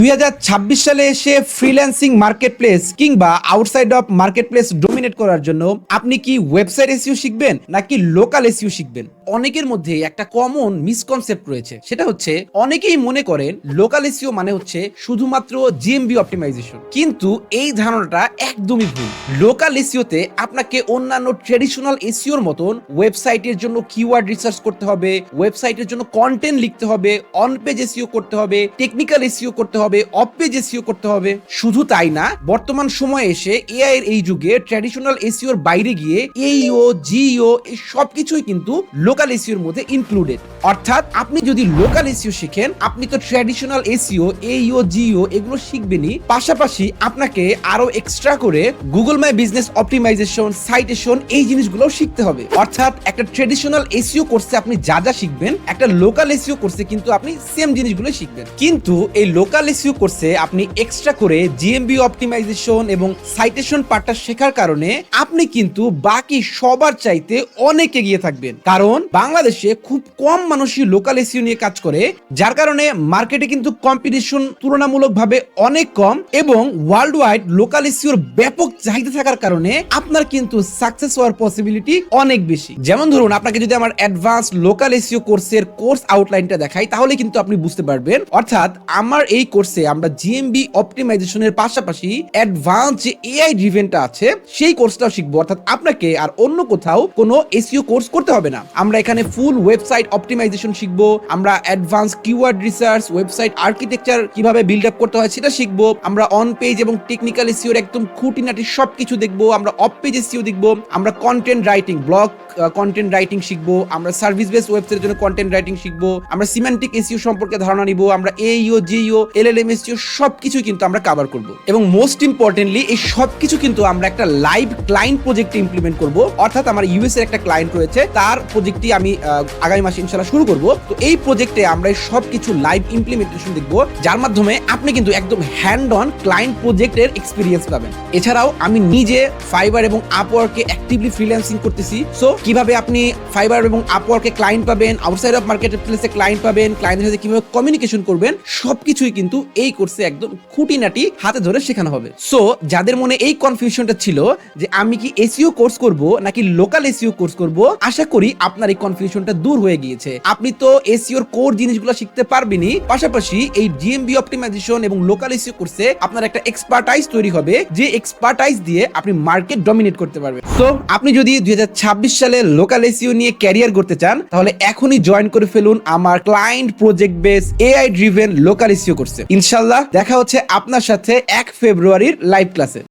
2026 সালে এসে freelancing marketplace কিংবা আউটসাইড অফ মার্কেটপ্লেস ডমিনেট করার জন্য আপনি কি ওয়েবসাইট এসইও শিখবেন নাকি লোকাল এসইও শিখবেন? অনেকের মধ্যে একটা কমন মিসকনসেপ্ট রয়েছে, সেটা হচ্ছে অনেকেই মনে করেন লোকাল এসইও মানে হচ্ছে শুধুমাত্র জিএমবি অপটিমাইজেশন, কিন্তু এই ধারণাটা একদমই ভুল। লোকাল এসইওতে আপনাকে অন্যান্য ট্রেডিশনাল এসইওর মতন ওয়েবসাইটের জন্য কিওয়ার্ড রিসার্চ করতে হবে, ওয়েবসাইটের জন্য কন্টেন্ট লিখতে হবে, অন পেজ এসইও করতে হবে, টেকনিক্যাল এসইও করতে হবে, অফ পেজ এসইও করতে হবে। শুধু তাই না, বর্তমান সময়ে এসে এআই এর এই যুগে ট্র্যাডিশনাল এসইওর বাইরে গিয়ে এইও জিও এই সবকিছুই কিন্তু লোকাল এসইওর মধ্যে ইনক্লুডেড। অর্থাৎ আপনি যদি লোকাল এসইও শিখেন, আপনি তো ট্র্যাডিশনাল এসইও এইও জিও এগুলো শিখবেনই, পাশাপাশি আপনাকে আরো এক্সট্রা করে Google my business optimization, citation এই জিনিসগুলো শিখতে হবে। অর্থাৎ একটা ট্র্যাডিশনাল এসইও কোর্সে আপনি যা যা শিখবেন, একটা লোকাল এসইও কোর্সে কিন্তু আপনি সেম জিনিসগুলো শিখবেন। কিন্তু এই লোকাল এসইও কোর্সে আপনি এক্সট্রা করে জিএমবি অপটিমাইজেশন এবং সাইটেশন পার্টটা শেখার কারণে আপনি কিন্তু বাকি সবার চাইতে অনেক এগিয়ে থাকবেন। কারণ বাংলাদেশে খুব কম মানুষই লোকাল এসইও নিয়ে কাজ করে, যার কারণে মার্কেটে কিন্তু কম্পিটিশন তুলনামূলকভাবে অনেক কম এবং ওয়ার্ল্ড ওয়াইড লোকাল এসইওর ব্যাপক চাহিদা থাকার কারণে আপনার কিন্তু সাকসেস হওয়ার পসিবিলিটি অনেক বেশি। যেমন ধরুন, আপনাকে যদি আমার অ্যাডভান্স লোকাল এসইও কোর্সের কোর্স আউটলাইনটা দেখাই, তাহলে কিন্তু আপনি বুঝতে পারবেন। অর্থাৎ আমার এই কোর্সে আমরা জিএমবি অপটিমাইজেশনের পাশাপাশি অ্যাডভান্স যে এআই ড্রিভেনটা আছে সেই কোর্সটাও শিখবো। অর্থাৎ আপনাকে আর অন্য কোথাও কোনো এসইও কোর্স করতে হবে না। আমরা এখানে ফুল ওয়েবসাইট অপটিমাইজেশন শিখবো, আমরা advance keyword research, website architecture কিভাবে বিল্ড আপ করতে হয় সেটা শিখবো, আমরা অন পেজ এবং টেকনিক্যাল এসইওর একদম খুঁটিনাটি সবকিছু দেখবো, আমরা অফ পেজ এসইও দেখবো, আমরা content writing, blog content writing শিখবো, আমরা সার্ভিস বেস ওয়েবসাইটের জন্য কন্টেন্ট রাইটিং শিখবো, আমরা সিম্যান্টিক এসইও সম্পর্কে ধারণা নিব, আমরা এইও জিও এলএলএম এসইও সবকিছু কিন্তু আমরা কভার করব। এবং মোস্ট ইম্পর্টেন্টলি এই সবকিছু কিন্তু আমরা একটা লাইভ ক্লায়েন্ট প্রজেক্টে ইমপ্লিমেন্ট করব। অর্থাৎ আমার ইউএস এর একটা ক্লায়েন্ট রয়েছে, তার প্রজেক্টটি আমি আগামী মাসে ইনশাআল্লাহ শুরু করব। তো এই প্রজেক্টে আমরা সবকিছু লাইভ ইমপ্লিমেন্টেশন দেখব, যার মাধ্যমে আপনি কিন্তু একদম হ্যান্ড অন ক্লায়েন্ট প্রজেক্টের এক্সপিরিয়েন্স পাবেন। এছাড়াও আমি নিজে ফাইবার এবং আপওয়ার্কে অ্যাক্টিভলি ফ্রিল্যান্সিং করতেছি। সো কিভাবে আপনি ফাইবার এবং আপওয়ার্কে ক্লায়েন্ট পাবেন, আউটসাইড অফ মার্কেট প্লেসে ক্লায়েন্ট পাবেন, ক্লায়েন্টের সাথে কিভাবে কমিউনিকেশন করবেন, সবকিছুই কিন্তু এই কোর্সে একদম খুঁটিনাটি হাতে ধরে শেখানো হবে। সো যাদের মনে এই কনফিউশনটা ছিল যে আমি কি এসইও কোর্স করব নাকি লোকাল এসইও কোর্স করব, আশা করি আপনার এই কনফিউশনটা দূর হয়ে গিয়েছে। আপনি তো এসইওর কোর জিনিসগুলো শিখতে পারবেনই, পাশাপাশি এই জিএমবি অপটিমাইজেশন এবং লোকাল এসইও কোর্সে আপনার একটা এক্সপার্টাইজ তৈরি হবে, যে এক্সপার্টাইজ দিয়ে আপনি মার্কেট ডমিনেট করতে পারবেন। সো আপনি যদি 2026 সালে লোকাল এসইও নিয়ে ক্যারিয়ার করতে চান, তাহলে এখনই জয়েন করে ফেলুন আমার client project base AI driven local SEO কোর্সে। ইনশাআল্লাহ দেখা হচ্ছে আপনার সাথে 1 ফেব্রুয়ারির লাইভ ক্লাসে।